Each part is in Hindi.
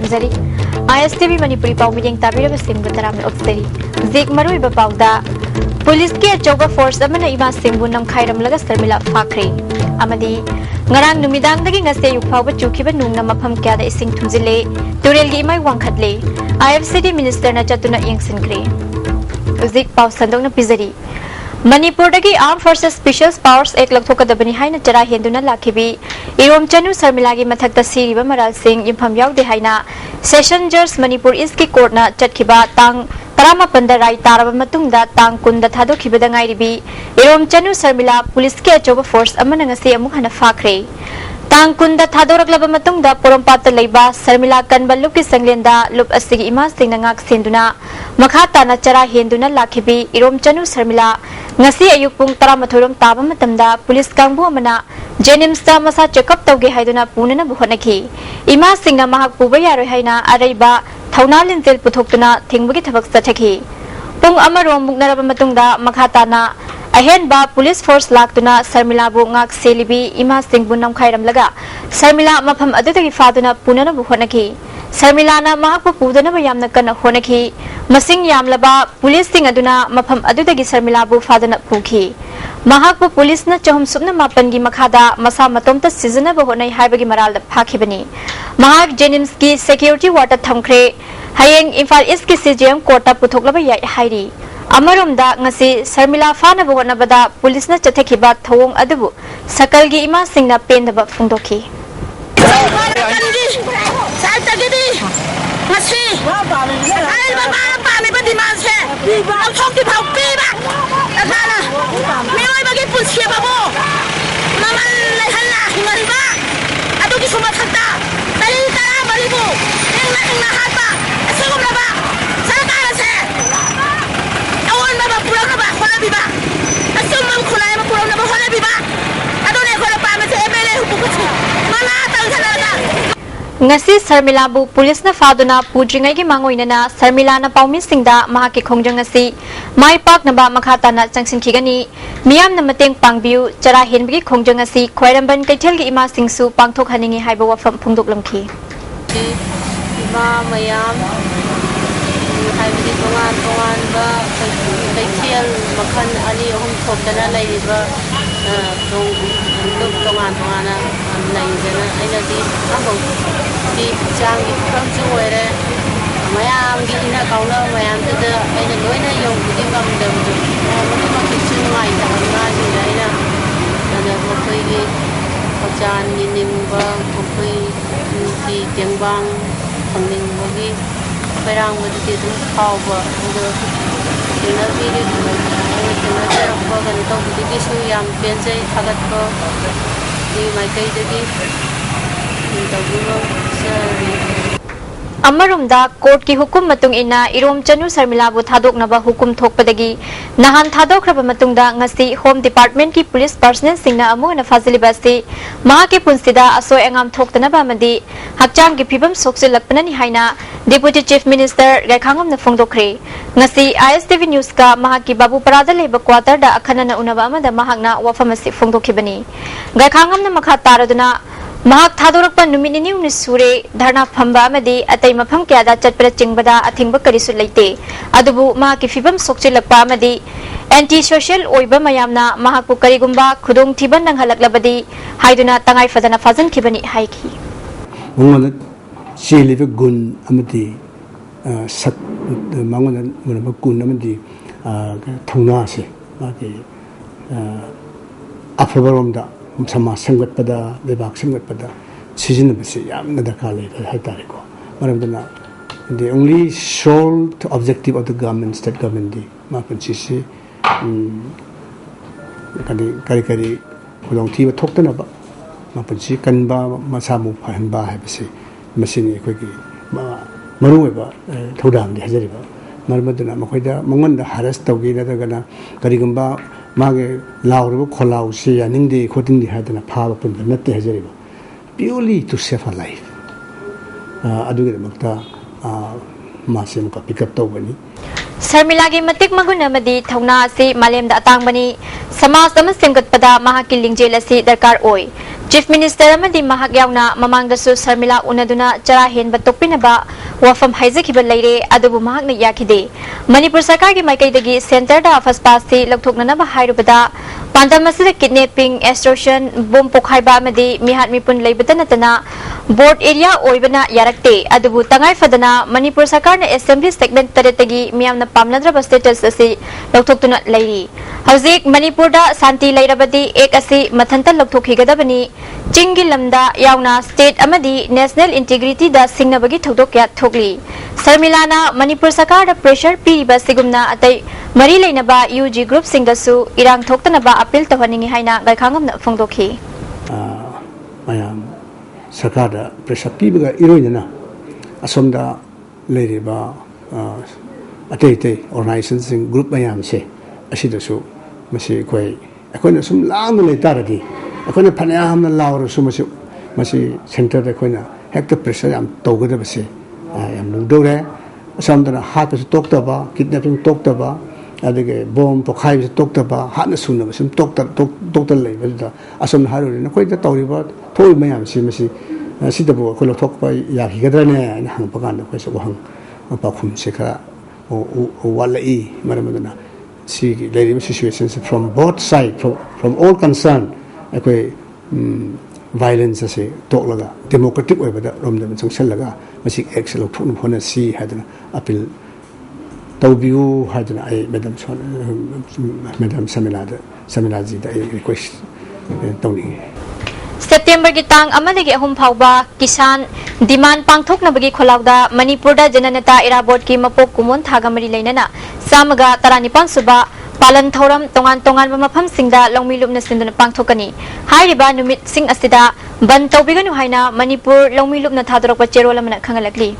ꯊꯝꯖꯔꯤ ISTV मनपुरी पाव मियेंग ताबीरब सिंह तराम ओक्सरी जिक मरुइब पावदा पुलिस के अचौबा फोर्स अमना इमा Singh नमखाइरमलगा Sharmila फाखरे अमदी ngarang numidangi ngase yukpawba chukiba nungna mafam kyada ising thumjile turelgi imai wangkhatle IFCD minister na chatuna yengsinkre uzik paw sandongna pizari Manipur dagi Armed Forces Special Powers Act laktokadabani haina chara henduna lakhibi Irom Chanu Sarmilagi mathakta siriba maral singh yimpham yawde haina Session Judge Manipur East ki court na chatkhiba tang Tarama Pandarai Taraba Matungda Tang Kunda Thado Kibadangai Ribi Irom Chanu Sarmila Police ke Achoba Force Amanangasi Amukhana Fakre Tang Kunda Thado Raglaba Matungda Porompata Leiba Sarmila Kanbalu ki Sanglenda Lup Asigi Ima Singnangak Senduna Makhata na Chara Henduna Lakhibi Irom Chanu Sarmila Ngasi Ayuk Pung Taramathurum Taba Matamda Police Kangbu Amana Jenims ta masa check-up tawge haiduna punana buhonaki Ima Singna Mahak Puba Yaroi haina Araiba Thauna Linzel Puthokuna Thingbugi Thabak Sathaki Pung Amarom Mugnaraba Matungda Makhatana Ahen ba Police Force Laktuna Sarmila bu ngak selibi Ima Singh bunam khairam laga Sarmila mafam adutagi faduna punana buhonaki Sarmila na mahak pudana ba yamna kana honaki Masing yamlaba Police Singh aduna mafam adutagi Sarmila bu fadana pukhi Mahak Police na chahum subna mapangi makhada masa matomta seasona ba honai haibagi maral phakibani Mahak Jenims ki security water thamkre hayeng Imphal East ki CJM kota puthoklaba yai hairi Amarumda ngasi Sarmila fana ba honabada police na chathekhiba thawong adubu sakalgi ima singna pendaba phungdoki ngasi ai ba ba mi ba demand se au thok ki phau pi ba akana mi oi ba ki pusi ba bo namal lai halla ngari ba adu ki suma thakta tali tara bari bo engna hat ba asugum la ba sarkar se awon ba pura na ba khola bi ba asum mam khola ba pura na ba khola bi ba adu ne khola pa me se MLA hu pukuchi mala tal thala Ngasi Sarmila bu police na faduna pudringai gi mangoina na Sarmila na paumi singda mahaki khongjang asi mai pak na ba makhata na changsin khigani miyam na mateng pangbiu chara henbigi khongjang asi khwairamban kaithel gi ima singsu pangthok haningi haiba wafam phungdok lamki ima mayam haibidi tongan ba kaithel makhan ani hum thokdana laiba tongan laijana aina di amo di jangi kham chu were mayam gi ina kauna mayam de aina loina yong di ngam de mo ma ki chu ngai ta ma ni aina ana mo khoi gi jan ni nim ba ko khoi di tengbang khangning mo gi perang mo di du khau ba de ina gi ri ina cha ba gan to di su yam pen jai thagat ko di mai kai de gi Amarumda court ki hukum matung ina Irom Chanu Sarmila bu thadok naba hukum thokpadagi nahan thadokraba matungda ngasi Home Department ki police personnel singna amu na fazilibasi maha ke punsida asoi angam thoktana ba madi hakcham ki phibam sokse lakpanani haina Deputy Chief Minister Gaikhangam na phongdokre ngasi ISTV News ka maha ki babu parada leba quarter da akhana na unaba amada mahakna wafamasi phongdokhibani Gaikhangam na makha taraduna Mahak Thadorapa Numini Sure, Dharna Pamba Madi, Atay Mapam Kiada, Chatpra Chingbada, Athingba Karisulate, Adubu Mahaki Fibam Sokchilapa Madi, Anti Social Oiba Mayamna, Mahaku Karigumba, Kudung Tiban and Halaklabadi, Haiduna Tangai Fadana Fazan Kibani Haiki. Woman, she live a gun amati, Sat Mangan, Gun amati, Tunasi, Afavarumda. Sama sangat pada bebak sangat pada season besi yam nada kali hai tariko. Maramdana the only sole objective of the government, state government di makan sisi kari kulong tiba thokta na ba makan si kan ba masamu pahan ba hai besi mesin ni koi maru ba thodam di hajari ba maramdana makoida mangon da haras taugi na daga kari gamba Mage Lauru Kolau say an Indi quoting the head and a power upon the net Hazariba purely to save a life. Adu Makta Masim pick up Tobani. Sharmila की मतिक मगुन अमदी थौना असी मालेम दा अतांगबनी समाज अमा सेमगतपदा महाकी लिंगजेल असी दरकार ओय चीफ मिनिस्टर अमदी महाक यावना ममांगदसु शर्मिला उनदुना चरा हेनबा तोकपिनबा वफम हाइजखिबा लैरे अदुबु महाकना याखिदे मणिपुर सरकार की माइकैदगी सेंटर दा फर्स्ट पास सी लौथोकननबा हाइरुबदा पांडम असिदा किडनैपिंग एक्सटॉर्शन बम पोखाइबा अमदी मिहात मिपुन लैबदा नतना बोर्ड एरिया ओइबना यारक्ते अदुबु तंगाई फदना मणिपुर सरकार ने असेंबली सेगमेंट तरेतगी मियामना पामनद्रबा स्टेटस असी लौथोकतुना लैरी हौजिक मणिपुर दा शांति लैरबदी एक असी मथंता लौथोखिगदबनी चिंगी लमदा यावना स्टेट अमदी नेशनल इंटीग्रिटी दा सिंगनबगी थौदोक क्या थोकली शर्मिलाना मणिपुर सरकार दा प्रेशर पीरिबा सिगुमना अतै मरी लेनबा यूजी ग्रुप सिंगदसु इरांग थोक्तनबा अपील तहनिंगी हाइना गायखांगमना फोंदोखी मयाम सरकार दा प्रेशर पीबगा इरोइना असोमदा लेरिबा अतै अतै ऑर्गेनाइजेशन सिंग ग्रुप मयाम से असिदसु मसी कोई अखोइना सुम लांग लेतारदी अखोइना फनायामना लावरसु मसी सेंटर दा अखोइना हेक्ट प्रेशर याम तौगदबसे याम नुदोरे असमदना हातसु तोक्तबा किडनैपिंग तोक्तबा अदगे बम पोखाइबसु तोक्तबा हाना सुनबसु तोक्तर लेबदा असम हारुरे नखोइदा तौरिबा थोइ मयाम मसी सिदबो अखोइ लथोकपा याखिगदरने ना हंगपगान अखोइसु वहंग पाखुम से खरा वालाई मरमदना सी लेरिम situation from both side from all concern अखोइ violence से तोलगा डेमोक्रेटिक ओइबदा रोमदम संगसलगा मसी एक्शन लौथोन होना सी हादना अपील तौबियु हादना आई मैडम समिला जी दा रिक्वेस्ट तौनी सेप्टेम्बर की तांग अमदगी अहुम फाउबा किसान डिमांड पांगथोकनबगी खोलावदा मणिपुरदा जननेता इराबोट की मपोक कुमोन थागमरी लेनना सामगा 19 सुबा पालन थौरम तोंगान तोंगान मफम सिंगदा लौमी लुपना सिंदुना पांगथोकनी हाइरिबा नुमित सिंग असिदा बन तौबिगनु हाइना मणिपुर लौमी लुपना थादरक चेरोल अमना खंगलकली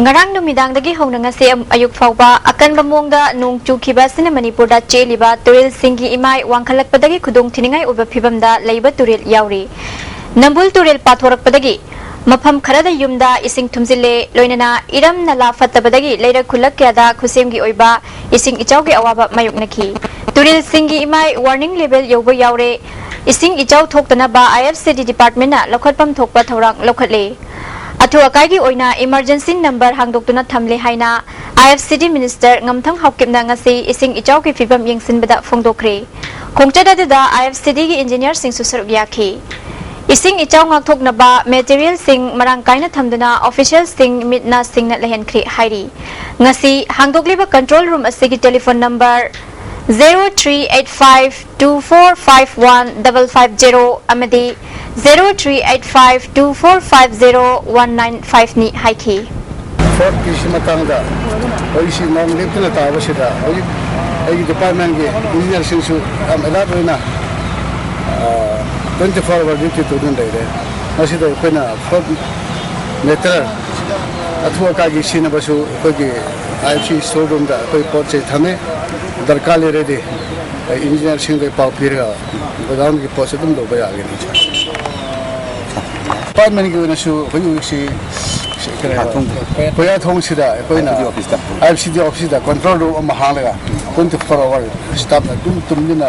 ngarang numidangdagi howna ngasi ayuk fawba akanba mongda nung chukhiba sina manipurda cheliba turil singgi imai wangkhalakpadagi khudung thiningai uba phibamda leiba turil yauri nambul turil pathorakpadagi mafam kharada yumda ising thumjille loinana iram nala fatabadagi leira khulak kyada khusemgi oiba ising ichaugi awaba mayuknaki turil singgi imai warning level yobo yaure ising ichau thoktana ba IFCD department na lokhotpam thokpa thorang lokhatle अथु अकाइगी ओइना इमरजेंसी नंबर हांगदोक्तुना थमले हाइना IFCD मिनिस्टर ngमथंग हाउकिमना ngasi ising इचाउ की फिबम यंगसिनबदा फोंदोखरे खोंगचदादा IFCD की इंजीनियर सिंह सुसरुक याखी ising इचाउ ngakथोकनबा मटेरियल सिंह मरांग काइना थमदना ऑफिशियल सिंह मिटना सिंहना लहनख्रे हाइरी ngasi हांगदोकलेबा कंट्रोल रूम असिगी telephone number 0385245150 amadi 0385245019 ni haiki fort की मतंगदा ओइसी नॉन लेप्तना ताबसिदा ओइ एगी डिपार्टमेंट के इंजीनियर सिंसु अमला रोइना 24 आवर ड्यूटी तो दिन दैरे मसिदा कोइना फोर्ट मेटर अथवा कागी सिनबसु कोगी आईसी शोरूम दा कोई पोचे थमे दरकार ले रेदे इंजीनियर सिंह के पाव फिरगा गोदाम की पोसे तुम दो बया आगे नीचे डिपार्टमेंट की वनसु कोई कोया थोंग सिदा कोइना IFCD ऑफिस दा कंट्रोल रूम महालगा 24 आवर स्टाफ ना तुमदिना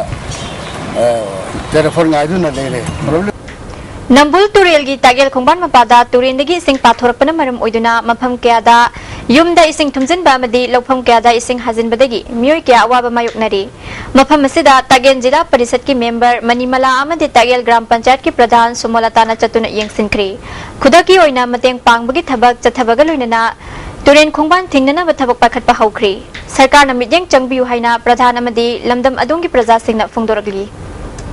टेलीफोन गाइदुना लेले नंबुल तुरेल की तागेल खोंबान मपादा तुरेंदगी इसिंग पाथोरपना मरम ओइदुना मफम क्यादा युमदा इसिंग थुमजिनबा मदी लौफम क्यादा इसिंग हाजिनबदगी मियोय क्या अवाबा मायुकनरी मफम असिदा तागेल जिला परिषद की मेंबर मनीमला अमदे तागेल ग्राम पंचायत की प्रधान सुमोलताना चतुना यंगसिनख्रे खुदकी ओइना मतेंग पांगबगी थबक चथबगा लोइनना तुरेन खोंबान थिंगनना बथबक पाखतपा हौख्रे सरकार न मिदेंग चंगबियु हाइना प्रधान अमदे लमदम अदोंगी प्रजा सिंगना फोंदोरगली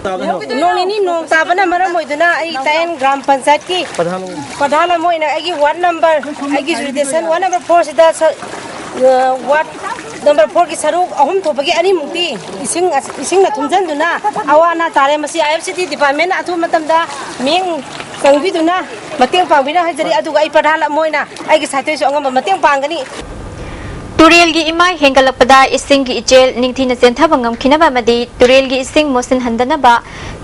नोनी नोंग ताबना मरम मोइदना आई तायन ग्राम पंचायत की प्रधान मोइना आई वार्ड नंबर आई जुडिशन वार्ड नंबर 4 सिदा वार्ड नंबर 4 की सरुक अहुम थोपगी अनि मुक्ति इसिंग ना थुमजनदुना अवाना तारे मसी IFCD डिपार्टमेंट अथु मतमदा मेंग संगबिदुना मतेंग पांगबिना हजरी अदुगा आई प्रधान मोइना आई की साथे अंगम मतेंग पांगनी तुरेल की इमाई हेंगलपदा इसिंग की इचेल निंगथीना चेंथाबा ngamkhinaba amadi तुरेल की इसिंग मोसिन हंदनबा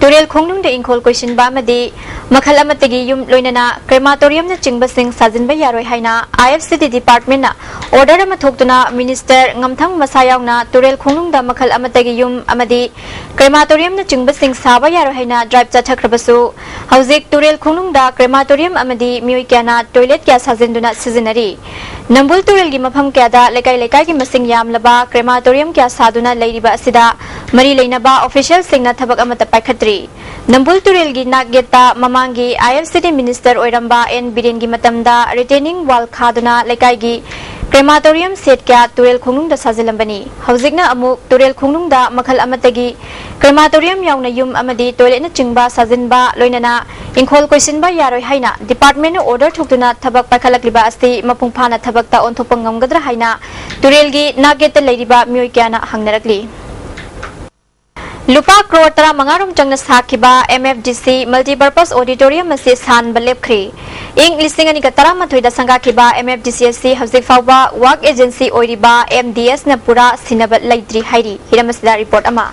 तुरेल खोंगनुंगदा इंखोल क्वेश्चनबा amadi मखल अमतगी युम लोइनना क्रेमाटोरियम ना चिंगबा सिंग साजिनबा यारोय हाइना IFCD डिपार्टमेंट ना ऑर्डर अमा थोक्तुना मिनिस्टर ngamthang मसायावना तुरेल खोंगनुंगदा मखल अमतगी युम amadi क्रेमाटोरियम ना चिंगबा सिंग साबा यारोय हाइना ड्राइव चाथखरबसु हौजिक तुरेल खोंगनुंगदा क्रेमाटोरियम amadi मियोय क्याना टॉयलेट क्या साजिनदुना सिजिनरी नंबुल तुरेल की मफम क्यादा लेकाई लेकाई की मसिंग यामलबा क्रेमाटोरियम क्या साधुना लेरिबा असिदा मरी लेनबा ऑफिशियल सिंगना थबक अमत पाइखत्रि नंबुल तुरेल की नागेता ममांगी IFCD मिनिस्टर ओइरंबा एन बिरेन की मतमदा रिटेनिंग वाल खादुना लेकाई की क्रेमाटोरियम सेट क्या तुरेल खोंगनुंगदा साजिलंबनी हौजिकना अमुक तुरेल खोंगनुंगदा मखल अमतगी क्रेमाटोरियम यावना युम अमदी टॉयलेट न चिंगबा साजिनबा लोइनना इंखोल क्वेश्चनबा यारोय हाइना डिपार्टमेंट ऑर्डर थोक्तुना थबक पाइखलकलिबा अस्ति मपुंग फाना थबकता ओंथोपंग ngamgadra haina तुरेल की नागेत लेरिबा मियोय क्याना हंगनरकली लुपा करोड़ तरा मंगारुम चंगना साखिबा MFDC मल्टीपर्पस ऑडिटोरियम असे सानबा लेपख्री इंग लिस्टिंग अनिका तरा मथुइदा संगाखिबा MFDC असे हौजिक फाउबा वर्क एजेंसी ओइरिबा MDS ना पूरा सिनबा लैत्रि हाइरी हिरमसदा रिपोर्ट अमा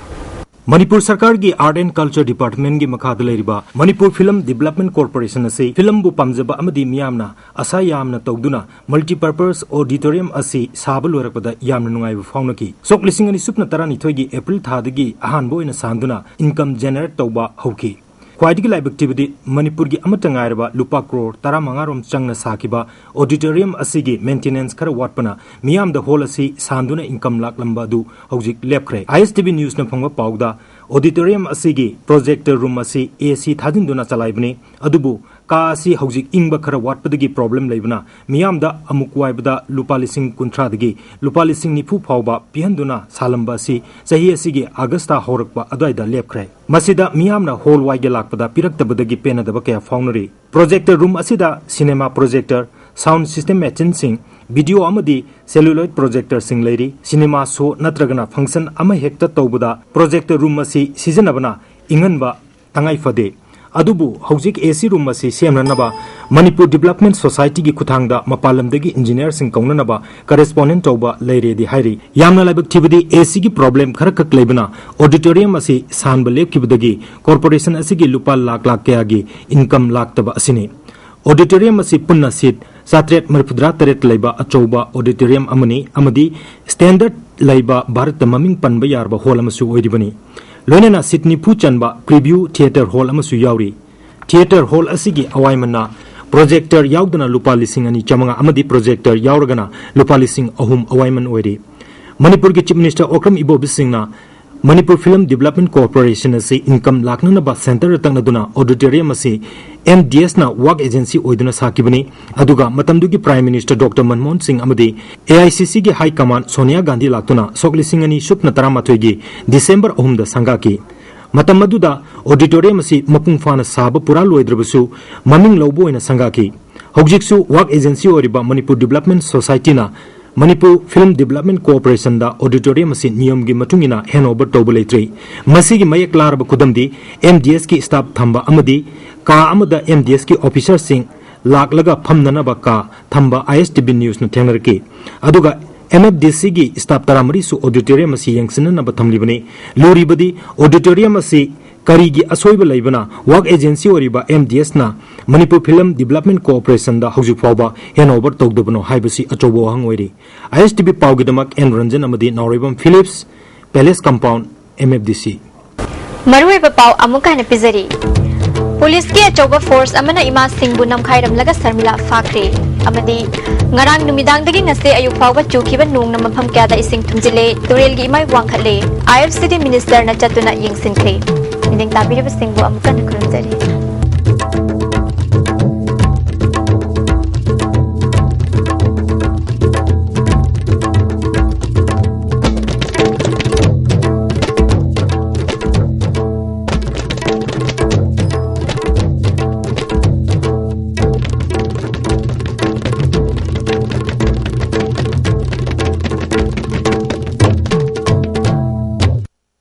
मणिपुर सरकार की आर्ट एंड कल्चर डिपार्टमेंट की मखाद लेरिबा मणिपुर फिल्म डेवलपमेंट कॉर्पोरेशन असे फिल्म बु पामजबा अमदी मियामना आशा यामना तौदुना मल्टीपर्पस ऑडिटोरियम असे साब लोरकपदा यामना नुंगाइबा फाउनकी सोक लिसिंग अनि सुपना तरानिथोय की अप्रैल थादगी अहानबो ओइना सांदुना इनकम जनरेट तौबा हौकी ख्वाइदगी लाइबक्टिबदी मणिपुर की अमतंगायरबा लुपा करोड़ तरा मंगारोम चंगना साकिबा ऑडिटोरियम असिगी मेंटेनेंस खर वाटपना मियाम द होल असि सांदुना इनकम लाकलंबा दु हौजिक लेपख्रे ISTV न्यूज न फंगबा पाउदा ऑडिटोरियम असिगी प्रोजेक्टर रूम असि AC थाजिनदुना चलाइबने अदुबु का असि हौजिक इंगबा खर वाटपदगी प्रॉब्लम लेबना मियाम द अमुक वाइबदा लुपा लिसिंग कुंथ्रादगी लुपा लिसिंग निफु फाउबा पिहंदुना सालंबा असि सही असिगी अगस्ता होरकबा अदवाइदा लेपख्रे मसिदा मियामना होल वाइगे लाकपदा पिरक्तबदगी पेनदबा कया फाउनरी प्रोजेक्टर रूम असिदा cinema projector sound system machine सिंह वीडियो अमदी सेलुलॉइड प्रोजेक्टर सिंह लेरी सिनेमा शो नत्रगना फंक्शन अमा हेक्ता तौबदा प्रोजेक्टर रूम असी सिजनबना इंगनबा तंगाई फदे अदुबु हौजिक AC रूम असी सेमननबा मणिपुर डेवलपमेंट सोसाइटी की खुथांगदा मपालमदगी इंजीनियर सिंह कौननबा करेस्पोंडेंट तौबा लेरेदी हाइरी यामना लाइबक थिबदी AC की प्रॉब्लम खरखक लेबना ऑडिटोरियम असी सानब लेबकिबदगी कॉर्पोरेशन असिगी लुपा लाख लाख कयागी इनकम लाक्तबा असिनी ऑडिटोरियम असी पुन्ना सीट 733 लेबा अचौबा ऑडिटोरियम अमदी स्टैंडर्ड लेबा भारत ममिंग पनबा यारबा हॉल अमसु ओइदिबनी लोइनना सीट निफु चनबा प्रीव्यू थिएटर हॉल अमसु यावरी थिएटर हॉल असिगी अवाइमना प्रोजेक्टर यावदना लुपा लिसिंग अनि चमंगा अमदी प्रोजेक्टर यावरगना लुपा लिसिंग अहुम अवाइमन ओइरी मणिपुर की चीफ मिनिस्टर ओक्रम इबोबी सिंहना मणिपुर फिल्म डेवलपमेंट कॉर्पोरेशन असे इनकम लाखननबा सेंटर तंगनदुना ऑडिटोरियम असे MDS ना वर्क एजेंसी ओइदुना साकिबनी अदुगा मतमदुगी prime minister doctor Manmohan Singh अमदी AICC की हाई कमान सोनिया गांधी लाक्तुना सोकलिसिंग अनि सुपना तरामाथोगी दिसंबर 9 दा संगाकी मतमदुदा ऑडिटोरियम असे मपुंग फाना साब पुरा लोइद्रबसु ममिंग लौबो ओइना संगाकी हौजिकसु वर्क एजेंसी ओरिबा मणिपुर डेवलपमेंट सोसाइटी ना मणिपुर फिल्म डेवलपमेंट कॉर्पोरेशन दा ऑडिटोरियम असे नियम की मतुंगिना हैंडओवर तौबा लेत्रि मसिगी मयक लारब खुदमदी MDS की स्टाफ थंबा अमदी का अमदा MDS की ऑफिसर सिंह लाकलगा फमननबा का थंबा ISTV न्यूज न थेंगरकी अदुगा MFDC की स्टाफ तरामरी सु ऑडिटोरियम असे यंगसननबा थमलिबने लोरिबदी ऑडिटोरियम असे करीगी असोइब लेबना वर्क एजेंसी ओरिबा MDS ना मणिपुर फिल्म डेवलपमेंट कॉर्पोरेशन दा हौजिक फावबा हैंडओवर तौदबनो हाइबसी अचौबो हंग ओइरी ISTV पाउगिदमक एन रंजन अमदी Naorembam Philips palace compound MFDC मरुएबा पाउ अमुकाने पिजरी पुलिस के अचौबा फोर्स अमना इमा सिंहबु नमखाइरमलगा Sharmila फाखरे अमदी ngarang numidangdagi ngase ayuk fawba chukiba nung na mafam kyada ising thumjile turel gi imai wangkhatle IFCD minister na chatuna yingsinkhre miding tabireba singbu amukan khurumjari